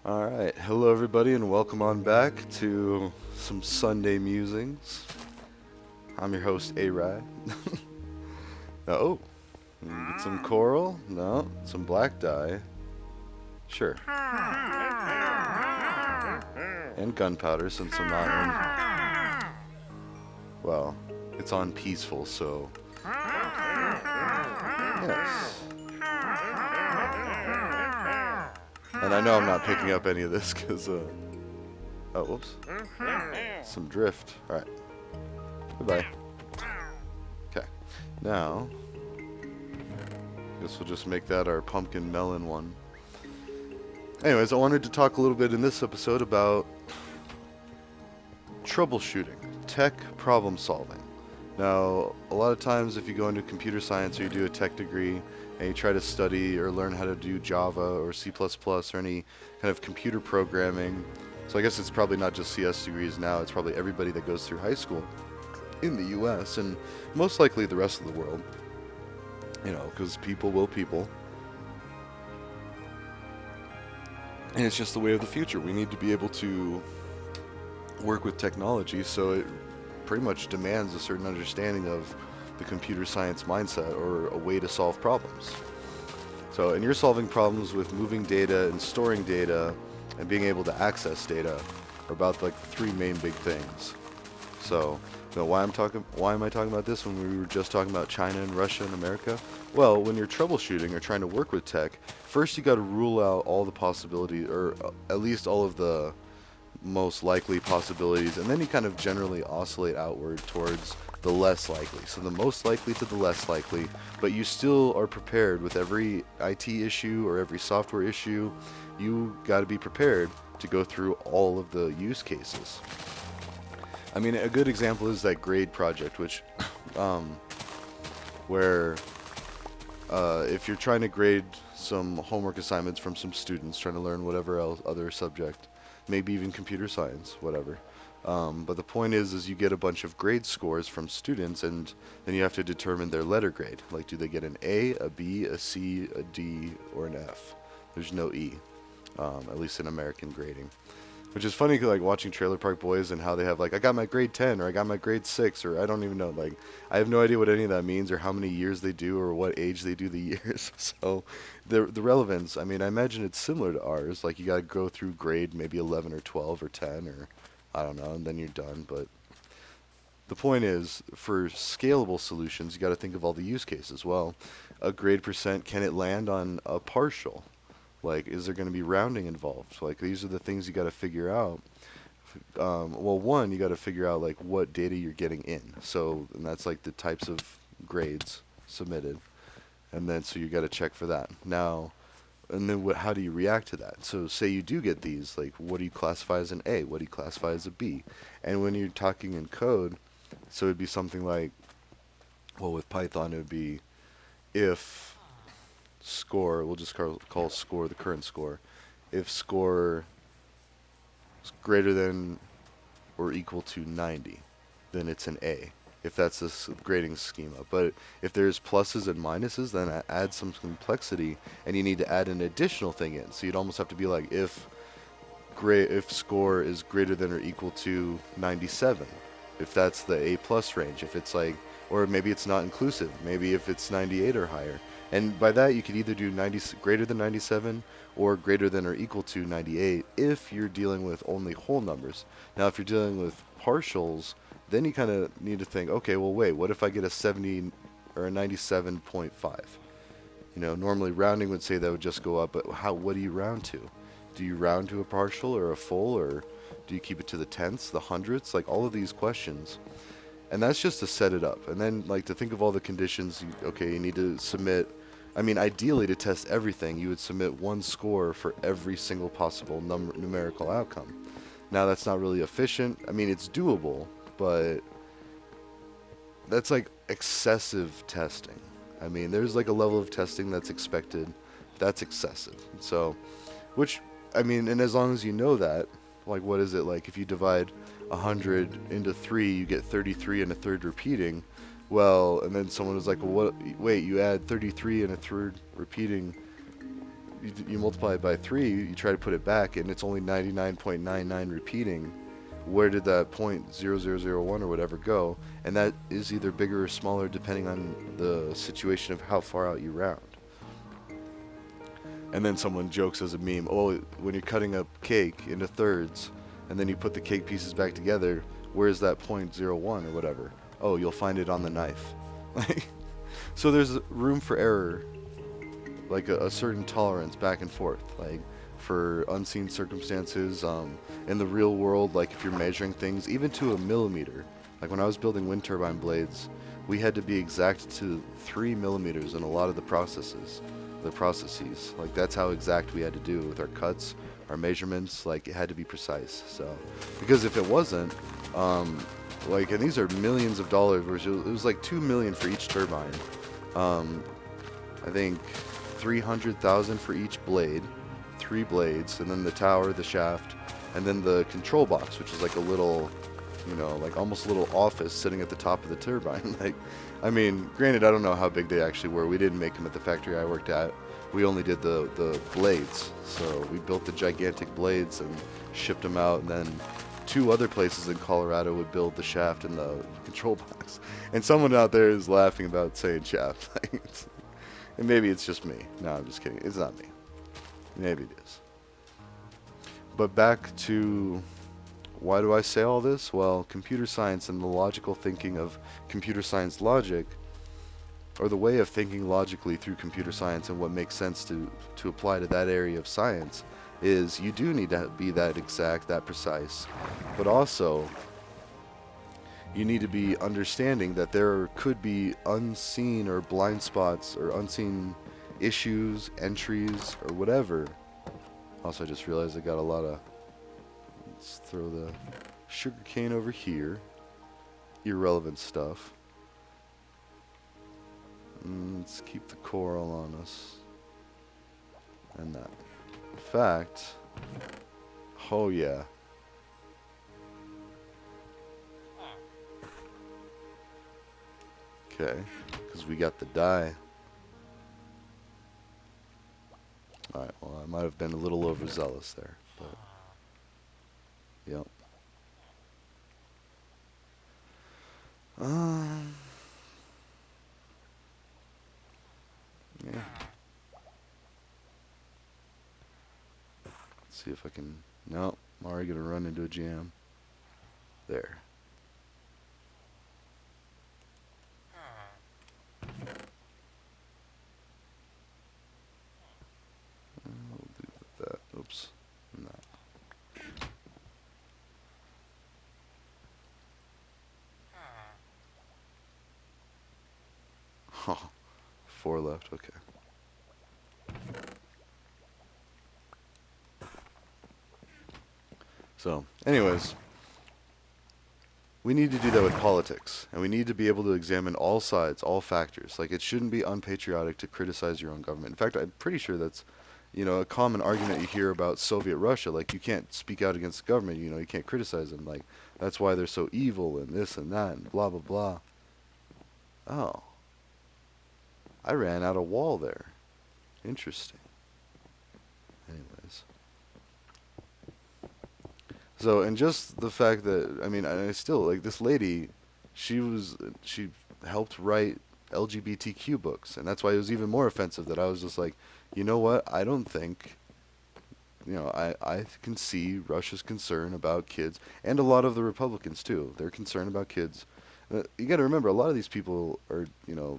Alright, hello everybody and welcome on back to some Sunday Musings. I'm your host, A-Rye. Oh, get some coral? No, some black dye. Sure. And gunpowder since I'm not in... Well, it's on peaceful, so... Yes. And I know I'm not picking up any of this because, Oh, whoops. Some drift. Alright. Goodbye. Okay. Now, guess we'll just make that our pumpkin melon one. Anyways, I wanted to talk a little bit in this episode about troubleshooting, tech problem solving. Now, a lot of times if you go into computer science or you do a tech degree and you try to study or learn how to do Java or C++ or any kind of computer programming, so I guess it's probably not just CS degrees now, it's probably everybody that goes through high school in the US and most likely the rest of the world, because people will people. And it's just the way of the future. We need to be able to work with technology, so it pretty much demands a certain understanding of the computer science mindset or a way to solve problems. So, and you're solving problems with moving data and storing data and being able to access data are about like the three main big things. So, why am I talking about this when we were just talking about China and Russia and America? Well, when you're troubleshooting or trying to work with tech, first you got to rule out all the possibilities, or at least all of the most likely possibilities, and then you kind of generally oscillate outward towards the less likely. So the most likely to the less likely, but you still are prepared with every IT issue or every software issue. You got to be prepared to go through all of the use cases. I mean, a good example is that grade project, which, um, where if you're trying to grade some homework assignments from some students trying to learn whatever else other subject, maybe even computer science, whatever. But the point is you get a bunch of grade scores from students, and then you have to determine their letter grade. Like, do they get an A, a B, a C, a D, or an F? There's no E, at least in American grading. Which is funny, like watching Trailer Park Boys and how they have like, I got my grade 10 or I got my grade 6 or I don't even know. Like, I have no idea what any of that means or how many years they do or what age they do the years. So the relevance, I mean, I imagine it's similar to ours. Like, you got to go through grade maybe 11 or 12 or 10 or I don't know, and then you're done. But the point is, for scalable solutions, you got to think of all the use cases. Well, a grade percent, can it land on a partial? Like, is there going to be rounding involved? Like, these are the things you got to figure out. Well, one, you got to figure out like what data you're getting in. So, and that's like the types of grades submitted, and then so you got to check for that. Now, and then how do you react to that? So, say you do get these, like, what do you classify as an A? What do you classify as a B? And when you're talking in code, so it'd be something like, well, with Python, it would be if score, we'll just call score the current score. If score is greater than or equal to 90, then it's an A, if that's this grading schema. But if there's pluses and minuses, then add some complexity, and you need to add an additional thing in. So you'd almost have to be like, if score is greater than or equal to 97, if that's the A plus range, if it's like, or maybe it's not inclusive, maybe if it's 98 or higher. And by that, you could either do 90 greater than 97 or greater than or equal to 98 if you're dealing with only whole numbers. Now, if you're dealing with partials, then you kind of need to think, okay, well, wait, what if I get a 70 or a 97.5? Normally rounding would say that would just go up, but what do you round to? Do you round to a partial or a full, or do you keep it to the tenths, the hundredths? Like, all of these questions. And that's just to set it up. And then, like, to think of all the conditions, okay, you need to submit. I mean, ideally, to test everything, you would submit one score for every single possible numerical outcome. Now, that's not really efficient. I mean, it's doable, but that's like excessive testing. I mean, there's like a level of testing that's expected. That's excessive. So, which, I mean, and as long as you know that, like, what is it like if you divide 100 into 3, you get 33 and a third repeating. Well, and then someone was like, well, what? Wait, you add 33 and a third repeating. you multiply it by 3, you try to put it back, and it's only 99.99 repeating. Where did that point 0001 or whatever go? And that is either bigger or smaller depending on the situation of how far out you round. And then someone jokes as a meme, oh, when you're cutting up cake into thirds, and then you put the cake pieces back together, where's that point 0.01 or whatever? Oh, you'll find it on the knife. So there's room for error, like a certain tolerance back and forth, like for unseen circumstances. In the real world, like if you're measuring things, even to a millimeter. Like when I was building wind turbine blades, we had to be exact to 3 millimeters in a lot of the processes. Like that's how exact we had to do with our cuts, our measurements. Like it had to be precise. So, because if it wasn't, um, like, and these are millions of dollars, where it was like 2 million for each turbine. Um, I think 300,000 for each blade, 3 blades, and then the tower, the shaft, and then the control box, which is like a little, like almost a little office sitting at the top of the turbine. Like, I mean, granted, I don't know how big they actually were. We didn't make them at the factory I worked at. We only did the blades. So we built the gigantic blades and shipped them out, and then two other places in Colorado would build the shaft and the control box. And someone out there is laughing about saying shaft. And maybe it's just me. No, I'm just kidding. It's not me. Maybe it is. But back to why do I say all this? Well, computer science and the logical thinking of computer science logic, or the way of thinking logically through computer science and what makes sense to apply to that area of science, is you do need to be that exact, that precise. But also, you need to be understanding that there could be unseen or blind spots or unseen issues, entries, or whatever. Also, I just realized I got a lot of. Let's throw the sugar cane over here. Irrelevant stuff. Let's keep the coral on us. And that. In fact, oh yeah. Okay, because we got the dye. Alright, well, I might have been a little overzealous there, but yep. Um, yeah. Let's see if I can. No, I'm already gonna run into a jam. There. I'll do that. Oops. No. Oh, 4 left. Okay. So, anyways, we need to do that with politics, and we need to be able to examine all sides, all factors. Like, it shouldn't be unpatriotic to criticize your own government. In fact, I'm pretty sure that's, a common argument you hear about Soviet Russia. Like, you can't speak out against the government. You can't criticize them. Like, that's why they're so evil and this and that and blah blah blah. Oh, I ran out of wall there. Interesting. Anyways. So, and just the fact that, I mean, I still, like, this lady, she helped write LGBTQ books, and that's why it was even more offensive that I was just like, you know what, I don't think, I can see Russia's concern about kids, and a lot of the Republicans too. They're concerned about kids. You got to remember, a lot of these people are,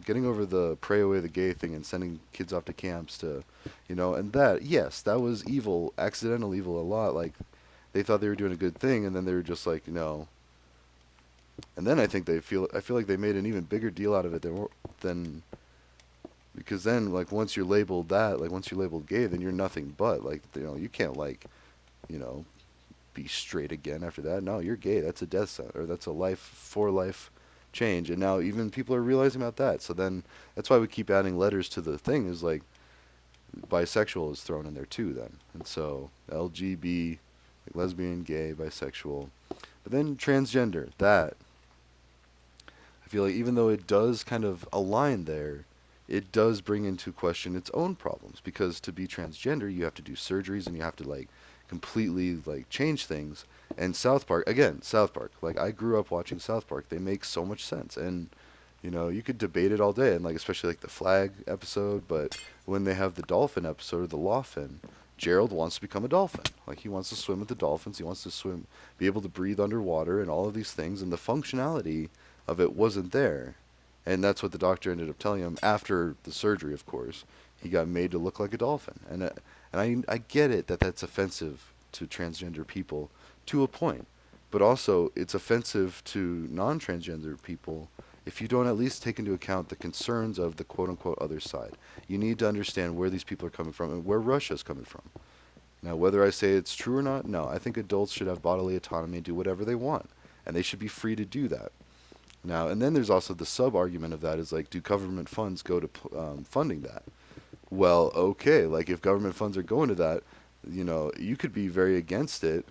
getting over the pray away the gay thing and sending kids off to camps to, and that, yes, that was evil, accidental evil a lot. Like, they thought they were doing a good thing, and then they were just like, and then I feel like they made an even bigger deal out of it than because then, like, once you're labeled that, like, once you're labeled gay, then you're nothing but, like, you can't, like, you know be straight again after that. No, you're gay. That's a death sentence, or that's a life for life change. And now even people are realizing about that. So then that's why we keep adding letters to the thing, is like bisexual is thrown in there too then. And so LGB, like lesbian, gay, bisexual. But then transgender, that I feel like even though it does kind of align there, it does bring into question its own problems because to be transgender, you have to do surgeries and you have to like completely like change things. And South Park, again, South Park, like I grew up watching South Park. They make so much sense. And you know, you could debate it all day, and like especially like the flag episode. But when they have the dolphin episode, or the lawfin, Gerald wants to become a dolphin. Like he wants to swim with the dolphins. He wants to swim, be able to breathe underwater, and all of these things. And the functionality of it wasn't there, and that's what the doctor ended up telling him after the surgery. Of course, he got made to look like a dolphin, and I get it that that's offensive to transgender people to a point, but also it's offensive to non-transgender people if you don't at least take into account the concerns of the quote unquote other side. You need to understand where these people are coming from and where Russia's coming from. Now, whether I say it's true or not, no, I think adults should have bodily autonomy and do whatever they want, and they should be free to do that. Now, and then there's also the sub argument of that is like, do government funds go to funding that? Well, okay, like if government funds are going to that, you know, you could be very against it.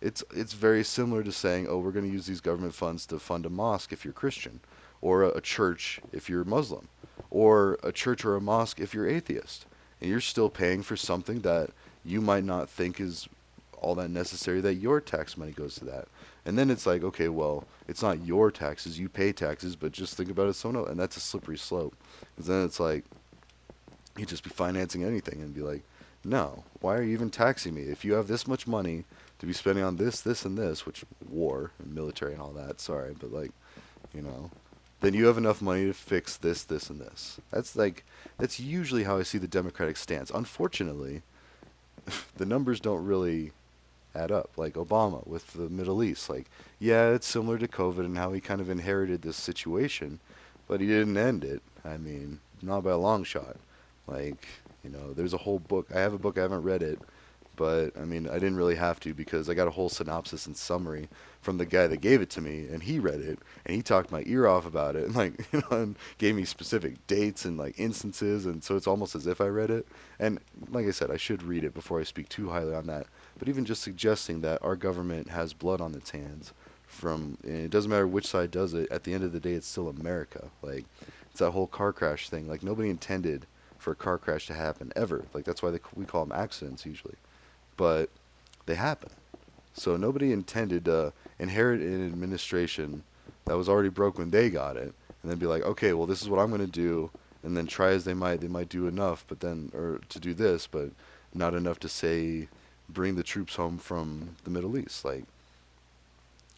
It's very similar to saying, oh, we're going to use these government funds to fund a mosque if you're Christian, or a church if you're Muslim, or a church or a mosque if you're atheist, and you're still paying for something that you might not think is all that necessary that your tax money goes to that. And then it's like, okay, well, it's not your taxes, you pay taxes, but just think about it someone else, and that's a slippery slope. Because then it's like you just be financing anything and be like, no, why are you even taxing me? If you have this much money to be spending on this, this, and this, which war and military and all that, sorry, but like, you know, then you have enough money to fix this, this, and this. That's usually how I see the Democratic stance. Unfortunately, the numbers don't really add up. Like Obama with the Middle East. Like, yeah, it's similar to COVID and how he kind of inherited this situation, but he didn't end it. I mean, not by a long shot. Like, you know, there's a whole book. I have a book, I haven't read it, but I mean, I didn't really have to because I got a whole synopsis and summary from the guy that gave it to me, and he read it, and he talked my ear off about it, and like, you know, and gave me specific dates and like instances, and so it's almost as if I read it. And like I said, I should read it before I speak too highly on that. But even just suggesting that our government has blood on its hands from, and it doesn't matter which side does it, at the end of the day, it's still America. Like, it's that whole car crash thing. Like, nobody intended for a car crash to happen ever. Like, that's why we call them accidents usually. But they happen. So nobody intended to inherit an administration that was already broke when they got it, and then be like, okay, well, this is what I'm going to do, and then try as they might do enough, but then, or to do this, but not enough to say, bring the troops home from the Middle East. Like,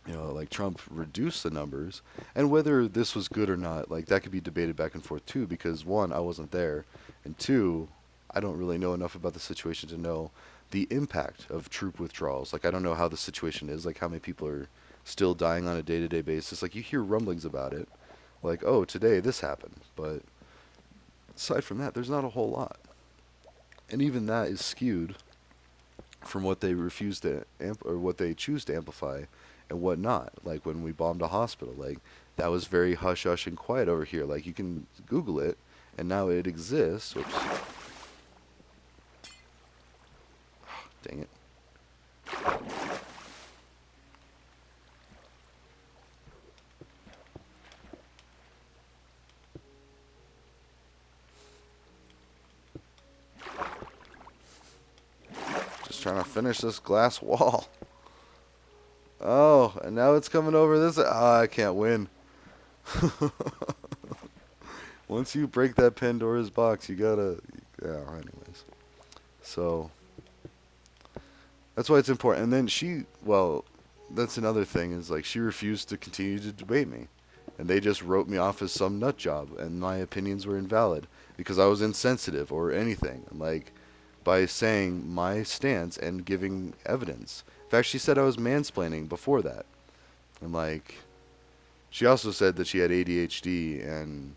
you know, like Trump reduced the numbers, and whether this was good or not, like that could be debated back and forth too, because one, I wasn't there, and two, I don't really know enough about the situation to know the impact of troop withdrawals. Like I don't know how the situation is, like how many people are still dying on a day-to-day basis. Like you hear rumblings about it, like oh today this happened, but aside from that, there's not a whole lot, and even that is skewed from what they refuse to or what they choose to amplify and what not. Like when we bombed a hospital, like that was very hush hush and quiet over here. Like you can Google it, and now it exists. Oops, dang it. Just trying to finish this glass wall. Oh, and now it's coming over this. Ah, I can't win. Once you break that Pandora's box, you gotta. Yeah. Anyways, so that's why it's important. And then well, that's another thing is like she refused to continue to debate me, and they just wrote me off as some nut job, and my opinions were invalid because I was insensitive or anything. And like by saying my stance and giving evidence. In fact, she said I was mansplaining before that, and like she also said that she had ADHD and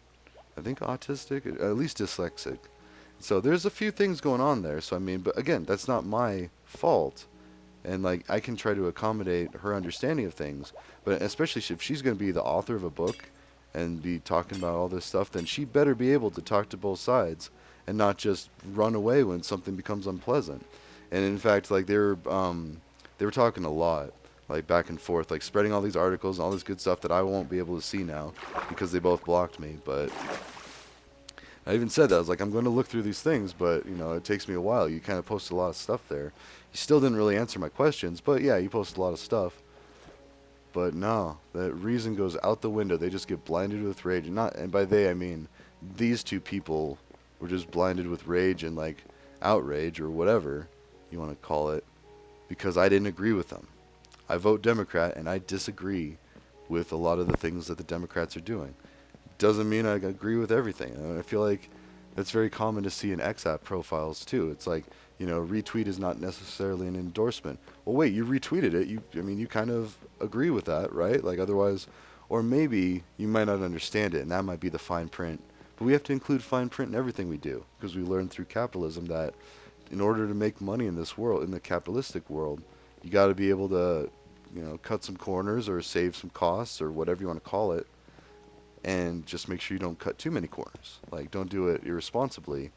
I think autistic, at least dyslexic. So there's a few things going on there. So I mean, but again, that's not my fault and like I can try to accommodate her understanding of things, but especially if she's going to be the author of a book and be talking about all this stuff, then she better be able to talk to both sides and not just run away when something becomes unpleasant. And in fact, like they were talking a lot, like back and forth, like spreading all these articles and all this good stuff that I won't be able to see now because they both blocked me. But I even said that. I was like, I'm going to look through these things, but it takes me a while. You kind of posted a lot of stuff there. You still didn't really answer my questions, but yeah, you posted a lot of stuff. But no, that reason goes out the window. They just get blinded with rage, and by they I mean these two people were just blinded with rage and like outrage or whatever you want to call it because I didn't agree with them. I vote Democrat and I disagree with a lot of the things that the Democrats are doing. Doesn't mean I agree with everything. And I feel like that's very common to see in XApp profiles too. It's like, retweet is not necessarily an endorsement. Well, wait, you retweeted it. I mean, you kind of agree with that, right? Like otherwise, or maybe you might not understand it, and that might be the fine print. But we have to include fine print in everything we do because we learn through capitalism that in order to make money in this world, in the capitalistic world, you got to be able to, cut some corners or save some costs or whatever you want to call it and just make sure you don't cut too many corners. Like, don't do it irresponsibly.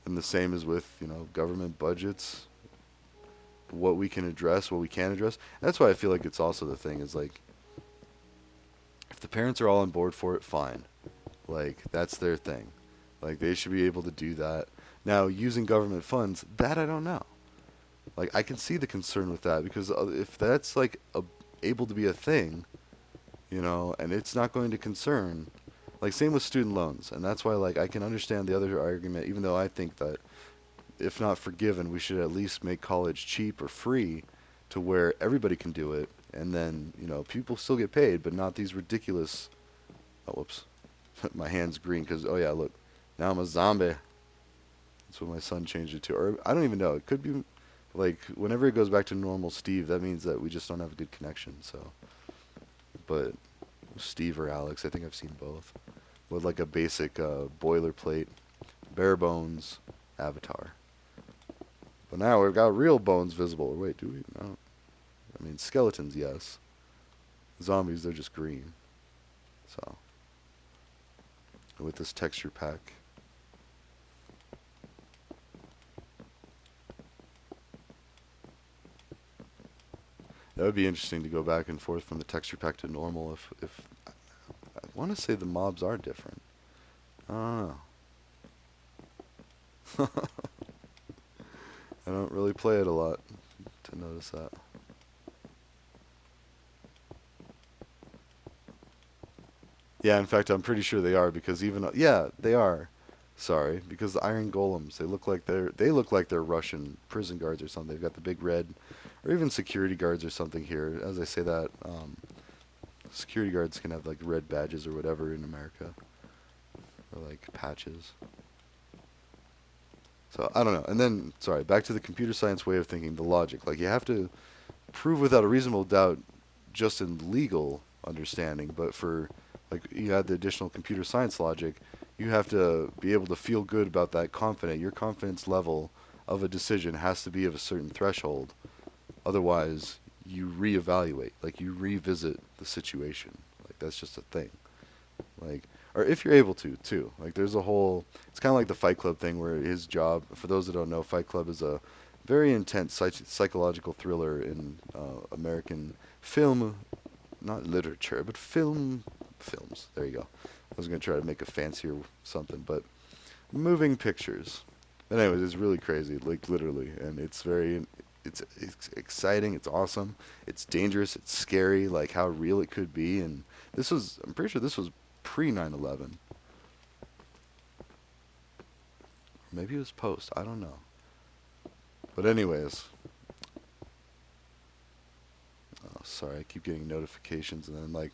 And the same is with, government budgets, what we can address, what we can't address. And that's why I feel like it's also the thing is like, if the parents are all on board for it, fine. Like, that's their thing. Like, they should be able to do that. Now, using government funds, that I don't know. Like, I can see the concern with that because if that's like able to be a thing, and it's not going to concern. Like same with student loans, and that's why like I can understand the other argument, even though I think that if not forgiven, we should at least make college cheap or free, to where everybody can do it, and then people still get paid, but not these ridiculous. Oh, whoops, my hand's green because oh yeah, look, now I'm a zombie. That's what my son changed it to, or I don't even know. It could be like whenever it goes back to normal Steve, that means that we just don't have a good connection. So, but Steve or Alex, I think I've seen both with like a basic boilerplate, bare bones avatar. But now we've got real bones visible. Or wait, do we? No. I mean, skeletons, yes. Zombies, they're just green. So, with this texture pack, that would be interesting to go back and forth from the texture pack to normal. If I want to say the mobs are different. I don't know. I don't really play it a lot to notice that. Yeah, in fact, I'm pretty sure they are because even yeah, they are. Sorry, because the iron golems, they look like they're Russian prison guards or something. They've got the big red, or even security guards or something here. As I say that, security guards can have like red badges or whatever in America, or like patches. So I don't know. And then, sorry, back to the computer science way of thinking, the logic. Like you have to prove without a reasonable doubt just in legal understanding, but for like you add the additional computer science logic, you have to be able to feel good about that confident. Your confidence level of a decision has to be of a certain threshold. Otherwise, you reevaluate, like you revisit the situation. Like that's just a thing. Like or if you're able to too. Like there's a whole it's kind of like the Fight Club thing where his job, for those that don't know, Fight Club is a very intense psychological thriller in American film, not literature, but films. There you go. I was gonna try to make a fancier something, but moving pictures. But anyways, it's really crazy, like literally, and it's exciting, it's awesome, it's dangerous, it's scary, like how real it could be. And I'm pretty sure this was pre 9/11. Maybe it was post. I don't know. But anyways, oh, sorry, I keep getting notifications, and then like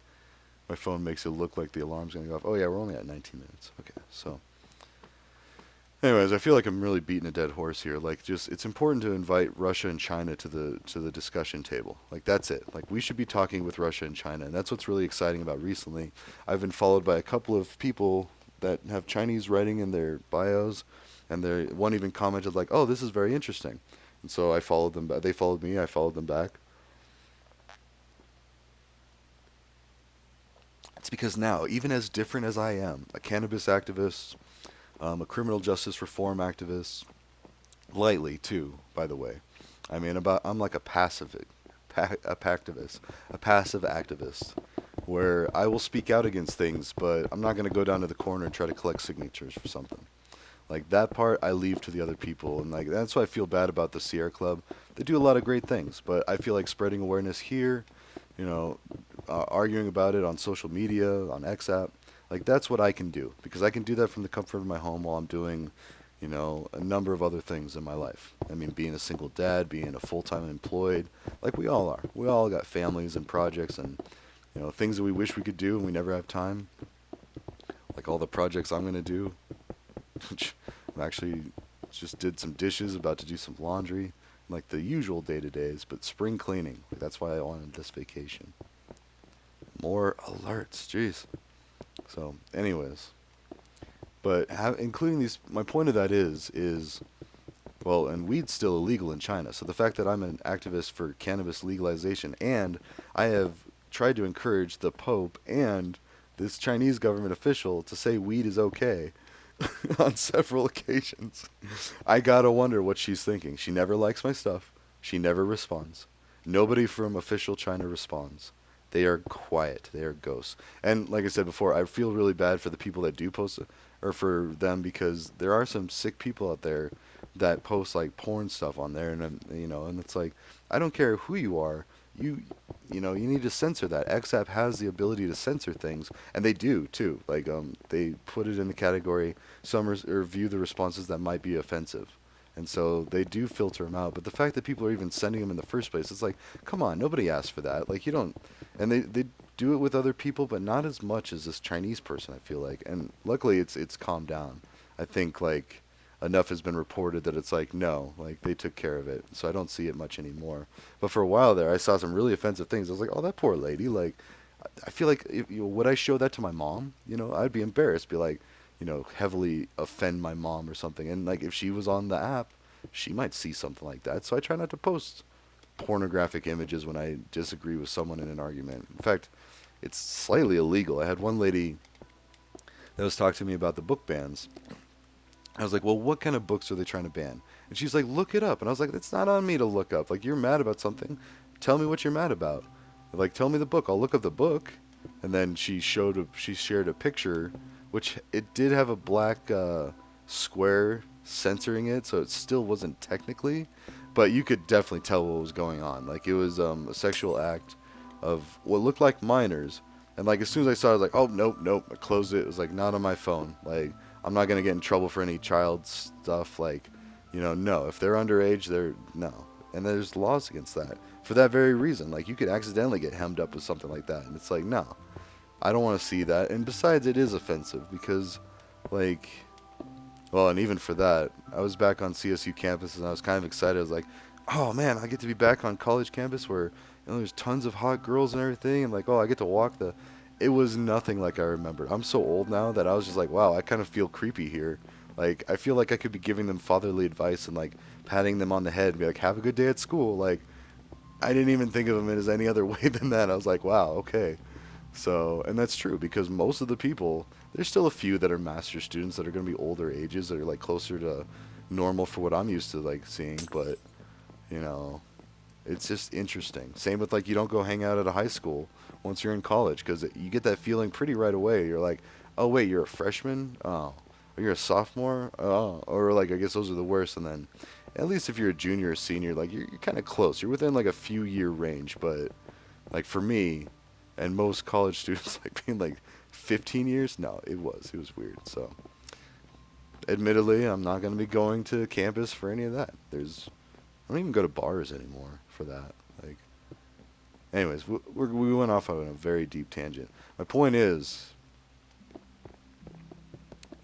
my phone makes it look like the alarm's gonna go off. Oh yeah, we're only at 19 minutes. Okay, so anyways, I feel like I'm really beating a dead horse here. Like, just it's important to invite Russia and China to the discussion table. Like, that's it. Like, we should be talking with Russia and China, and that's what's really exciting about recently. I've been followed by a couple of people that have Chinese writing in their bios, and one even commented like, "Oh, this is very interesting," and so I followed them. They followed me. I followed them back. It's because now, even as different as I am, a cannabis activist, a criminal justice reform activist, lightly too, by the way. I'm like a passive, a pactivist, a passive activist. where I will speak out against things, but I'm not going to go down to the corner and try to collect signatures for something. Like that part, I leave to the other people, and like that's why I feel bad about the Sierra Club. They do a lot of great things, but I feel like spreading awareness here, you know, arguing about it on social media, on X app, like that's what I can do because I can do that from the comfort of my home while I'm doing, a number of other things in my life. I mean, being a single dad, being a full-time employed, like we all are. We all got families and projects and things that we wish we could do and we never have time. Like all the projects I'm gonna do. I'm actually just did some dishes, about to do some laundry, like the usual day to days, but spring cleaning. Like that's why I wanted this vacation. More alerts, jeez. So, anyways, but including these, my point of that is well, and weed's still illegal in China. So the fact that I'm an activist for cannabis legalization and I have tried to encourage the Pope and this Chinese government official to say weed is okay on several occasions. I gotta wonder what she's thinking. She never likes my stuff. She never responds. Nobody from official China responds. They are quiet. They are ghosts. And like I said before, I feel really bad for the people that do post it, or for them because there are some sick people out there that post like porn stuff on there, and and it's like I don't care who you are. You you need to censor that. XApp has the ability to censor things, and they do too. Like they put it in the category some or view the responses that might be offensive. And so they do filter them out. But the fact that people are even sending them in the first place, it's like, come on, nobody asked for that. Like, you don't. And they do it with other people, but not as much as this Chinese person, I feel like. And luckily, it's calmed down. I think, like, enough has been reported that it's like, no, like, they took care of it. So I don't see it much anymore. But for a while there, I saw some really offensive things. I was like, oh, that poor lady. Like, I feel like if, would I show that to my mom? I'd be embarrassed, be like, heavily offend my mom or something. And like if she was on the app, she might see something like that. So I try not to post pornographic images when I disagree with someone in an argument. In fact, it's slightly illegal. I had one lady that was talking to me about the book bans. I was like, well, what kind of books are they trying to ban? And she's like, look it up. And I was like, it's not on me to look up. Like, you're mad about something. Tell me what you're mad about. Like, tell me the book. I'll look up the book. And then she shared a picture, which it did have a black square censoring it, so it still wasn't technically, but you could definitely tell what was going on. Like, it was a sexual act of what looked like minors. And like as soon as I saw it, I was like, oh nope, nope. I closed it. It was like not on my phone. Like I'm not gonna get in trouble for any child stuff. Like, no. If they're underage, they're no. And there's laws against that for that very reason. Like you could accidentally get hemmed up with something like that, and it's like, no, I don't want to see that. And besides, it is offensive because, like, well, and even for that, I was back on CSU campus and I was kind of excited. I was like, oh man, I get to be back on college campus where there's tons of hot girls and everything, and like, oh, I get to walk the. It was nothing like I remember. I'm so old now that I was just like, wow, I kind of feel creepy here. Like, I feel like I could be giving them fatherly advice and like patting them on the head and be like, have a good day at school. Like, I didn't even think of them as any other way than that. I was like, wow, okay. So, and that's true because most of the people, there's still a few that are master students that are going to be older ages that are like closer to normal for what I'm used to like seeing, but you know, it's just interesting. Same with like you don't go hang out at a high school once you're in college because you get that feeling pretty right away. You're like, oh wait, you're a freshman? Oh, or you're a sophomore? Oh, or like I guess those are the worst. And then at least if you're a junior or senior, like you're kind of close. You're within like a few year range, but like for me, and most college students, like being like 15 years, no, it was weird. So, admittedly, I'm not gonna be going to campus for any of that. I don't even go to bars anymore for that. Like, anyways, we went off on a very deep tangent. My point is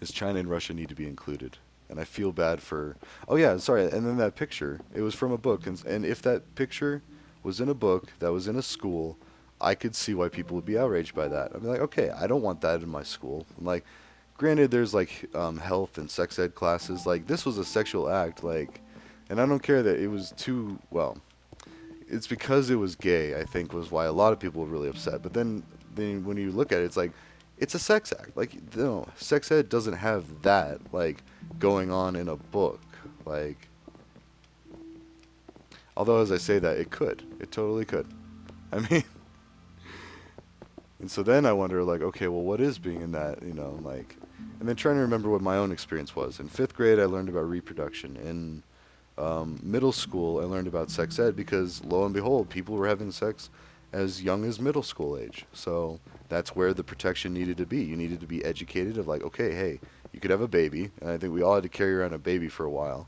China and Russia need to be included. And I feel bad for. Oh yeah, sorry. And then that picture, it was from a book, and if that picture was in a book that was in a school, I could see why people would be outraged by that. I'd be like, okay, I don't want that in my school. I'm like, granted, there's like health and sex ed classes. Like this was a sexual act. Like, and I don't care that it was too well. It's because it was gay, I think, was why a lot of people were really upset. But then when you look at it, it's like it's a sex act. Like no, sex ed doesn't have that like going on in a book. Like although as I say that, it could, it totally could. I mean, And so then I wonder, like, okay, well, what is being in that, like, and then trying to remember what my own experience was. In fifth grade, I learned about reproduction. In middle school, I learned about sex ed because, lo and behold, people were having sex as young as middle school age. So that's where the protection needed to be. You needed to be educated of, like, okay, hey, you could have a baby. And I think we all had to carry around a baby for a while.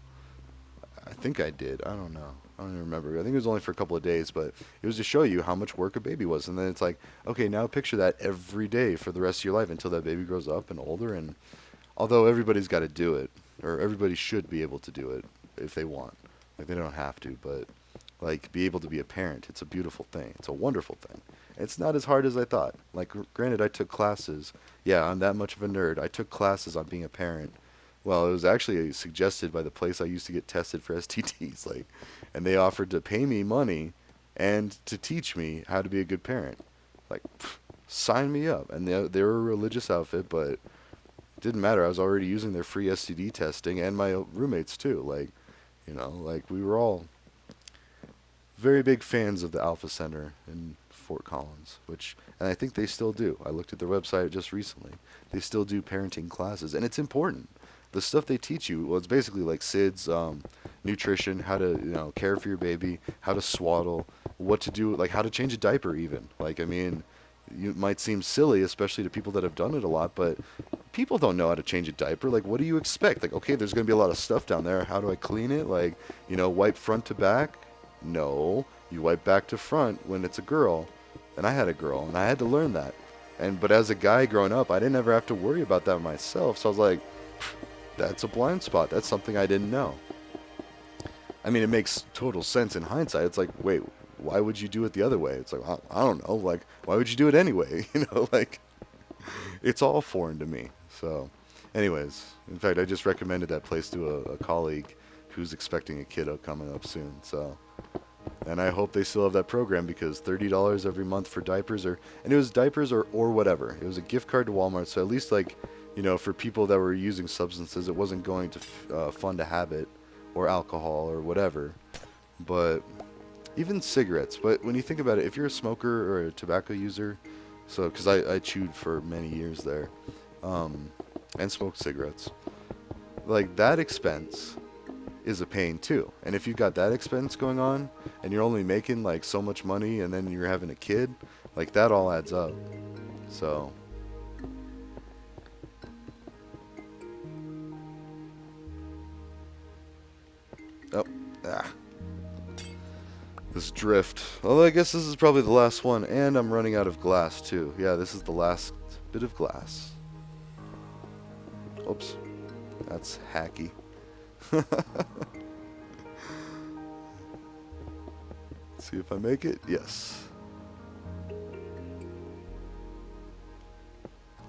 I think I did. I don't know. I don't even remember. I think it was only for a couple of days, but it was to show you how much work a baby was. And then it's like, okay, now picture that every day for the rest of your life until that baby grows up and older. And although everybody's got to do it, or everybody should be able to do it if they want. Like they don't have to, but like be able to be a parent, it's a beautiful thing. It's a wonderful thing. It's not as hard as I thought. Like granted, I took classes. Yeah, I'm that much of a nerd. I took classes on being a parent. Well, it was actually suggested by the place I used to get tested for STDs, like, and they offered to pay me money and to teach me how to be a good parent. Like, sign me up. And they were a religious outfit, but didn't matter. I was already using their free STD testing and my roommates too. Like, like we were all very big fans of the Alpha Center in Fort Collins, and I think they still do. I looked at their website just recently. They still do parenting classes, and it's important. The stuff they teach you, well, it's basically like SIDS, nutrition, how to, care for your baby, how to swaddle, what to do, like how to change a diaper even. Like, I mean, you might seem silly, especially to people that have done it a lot, but people don't know how to change a diaper. Like, what do you expect? Like, okay, there's going to be a lot of stuff down there. How do I clean it? Like, wipe front to back? No, you wipe back to front when it's a girl. And I had a girl, and I had to learn that. But as a guy growing up, I didn't ever have to worry about that myself. So I was like, that's a blind spot. That's something I didn't know. I mean, it makes total sense in hindsight. It's like, wait, why would you do it the other way? It's like, I don't know. Like, why would you do it anyway? Like, it's all foreign to me. So, anyways, in fact, I just recommended that place to a colleague who's expecting a kiddo coming up soon. So, and I hope they still have that program because $30 every month for diapers and it was diapers or whatever. It was a gift card to Walmart. So at least like, for people that were using substances, it wasn't going to fund a habit or alcohol or whatever. But even cigarettes. But when you think about it, if you're a smoker or a tobacco user, so because I chewed for many years there, um, and smoked cigarettes, like that expense is a pain too. And if you've got that expense going on and you're only making like so much money and then you're having a kid, like that all adds up. So, oh, ah, this drift. Although I guess this is probably the last one, and I'm running out of glass too. Yeah, this is the last bit of glass. Oops, that's hacky. See if I make it. Yes.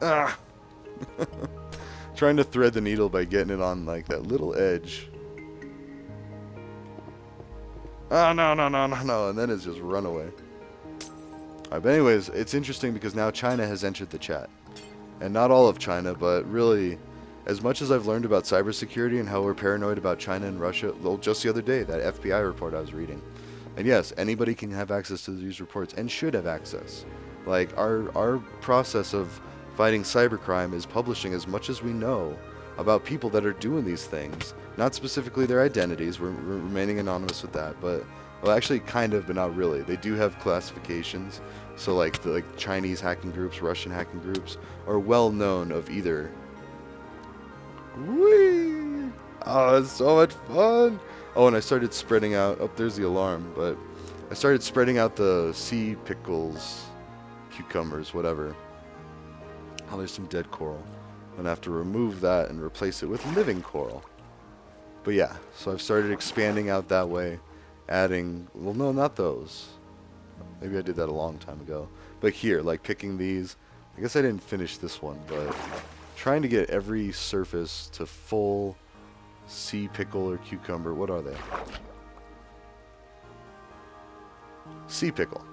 Ah! Trying to thread the needle by getting it on like that little edge. Oh, no, no, no, no, no. And then it's just run away. But anyways, it's interesting because now China has entered the chat. And not all of China, but really, as much as I've learned about cybersecurity and how we're paranoid about China and Russia, well, just the other day, that FBI report I was reading. And yes, anybody can have access to these reports and should have access. Like, our process of fighting cybercrime is publishing as much as we know about people that are doing these things. Not specifically their identities, we're remaining anonymous with that, but, well, actually kind of, but not really. They do have classifications. So like the Chinese hacking groups, Russian hacking groups are well known of either. Whee! Oh, it's so much fun! Oh, and I started spreading out. Oh, there's the alarm, but I started spreading out the sea pickles, cucumbers, whatever. Oh, there's some dead coral. I'm gonna have to remove that and replace it with living coral. But yeah, so I've started expanding out that way, adding. Well, no, not those. Maybe I did that a long time ago. But here, like picking these. I guess I didn't finish this one, but trying to get every surface to full sea pickle or cucumber. What are they? Sea pickle.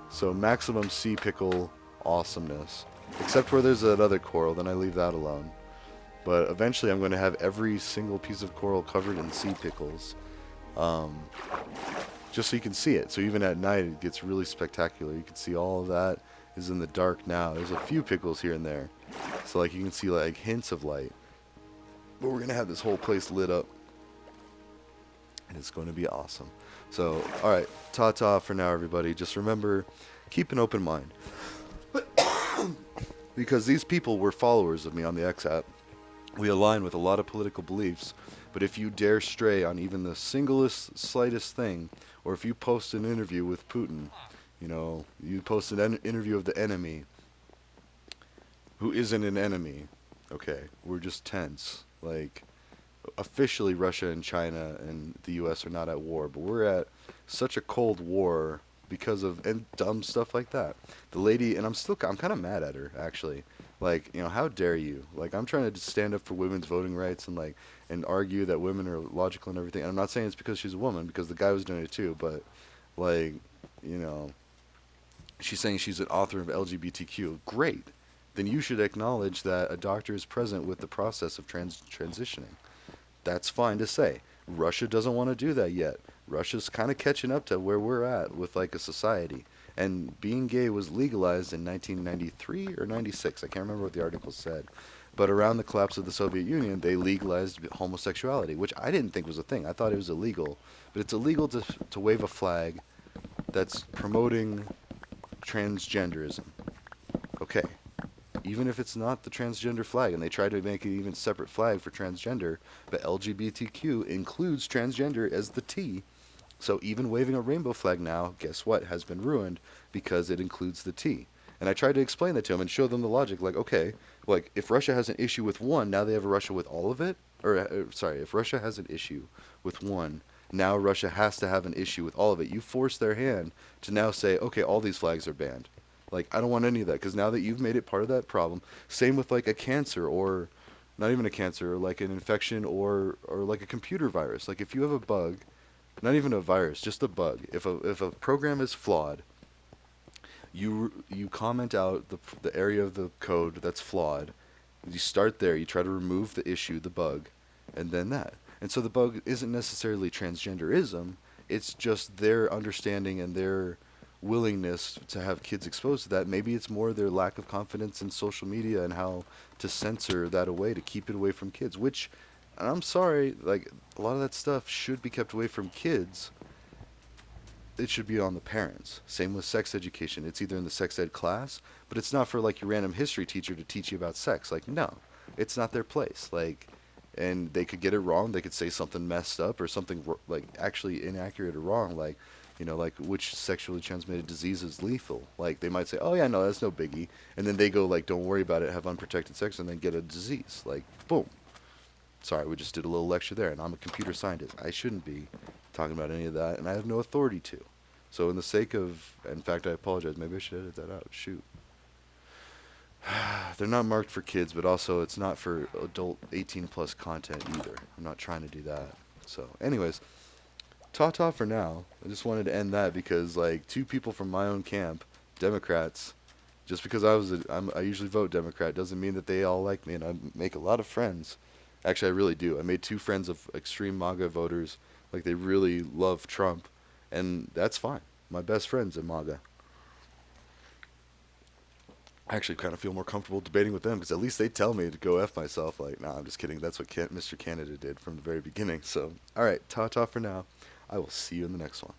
So maximum sea pickle awesomeness. Except where there's that other coral, then I leave that alone. But eventually I'm going to have every single piece of coral covered in sea pickles. Um, just so you can see it. So even at night it gets really spectacular. You can see all of that is in the dark now. There's a few pickles here and there. So like you can see like hints of light. But we're gonna have this whole place lit up and it's going to be awesome. So, alright, ta-ta for now everybody. Just remember, keep an open mind. Because these people were followers of me on the X app. We align with a lot of political beliefs, but if you dare stray on even the singlest, slightest thing, or if you post an interview with Putin, you post an interview of the enemy, who isn't an enemy, okay, we're just tense. Like, officially, Russia and China and the U.S. are not at war, but we're at such a cold war because of and dumb stuff like that. The lady, and I'm kind of mad at her actually. Like, how dare you? Like, I'm trying to stand up for women's voting rights and argue that women are logical and everything. And I'm not saying it's because she's a woman, because the guy was doing it too. But like, you know, she's saying she's an author of LGBTQ. Great. Then you should acknowledge that a doctor is present with the process of transitioning. That's fine to say. Russia doesn't want to do that yet. Russia's kind of catching up to where we're at with like a society. And being gay was legalized in 1993 or 96. I can't remember what the article said. But around the collapse of the Soviet Union, they legalized homosexuality, which I didn't think was a thing. I thought it was illegal. But it's illegal to wave a flag that's promoting transgenderism. Okay, even if it's not the transgender flag, and they try to make an even separate flag for transgender, but LGBTQ includes transgender as the T. So even waving a rainbow flag now, guess what, has been ruined because it includes the T. And I tried to explain that to them and show them the logic. Like, okay, like if Russia has an issue with one, now they have a Russia with all of it. Or sorry, if Russia has an issue with one, now Russia has to have an issue with all of it. You force their hand to now say, okay, all these flags are banned. Like, I don't want any of that because now that you've made it part of that problem, same with like a cancer or not even a cancer, or like an infection or like a computer virus. Like if you have a bug, not even a virus, just a bug. If a program is flawed, you comment out the area of the code that's flawed. You start there. You try to remove the issue, the bug, and then that. And so the bug isn't necessarily transgenderism. It's just their understanding and their willingness to have kids exposed to that. Maybe it's more their lack of confidence in social media and how to censor that away to keep it away from kids. Which, and I'm sorry, like a lot of that stuff should be kept away from kids. It should be on the parents. Same with sex education. It's either in the sex ed class, but it's not for like your random history teacher to teach you about sex. Like, no, it's not their place. Like, and they could get it wrong. They could say something messed up or something like actually inaccurate or wrong. Like, like which sexually transmitted disease is lethal. Like, they might say, oh yeah, no, that's no biggie. And then they go like, don't worry about it, have unprotected sex, and then get a disease. Like, boom. Sorry, we just did a little lecture there, and I'm a computer scientist. I shouldn't be talking about any of that, and I have no authority to. So, in the sake of, in fact, I apologize. Maybe I should edit that out. Shoot. They're not marked for kids, but also it's not for adult 18 plus content either. I'm not trying to do that. So, anyways, ta-ta for now. I just wanted to end that because, like, two people from my own camp, Democrats, just because I usually vote Democrat doesn't mean that they all like me, and I make a lot of friends. Actually, I really do. I made two friends of extreme MAGA voters, like they really love Trump, and that's fine. My best friends in MAGA. I actually kind of feel more comfortable debating with them because at least they tell me to go F myself. Like, nah, I'm just kidding. That's what Mr. Canada did from the very beginning. So, all right, ta-ta for now. I will see you in the next one.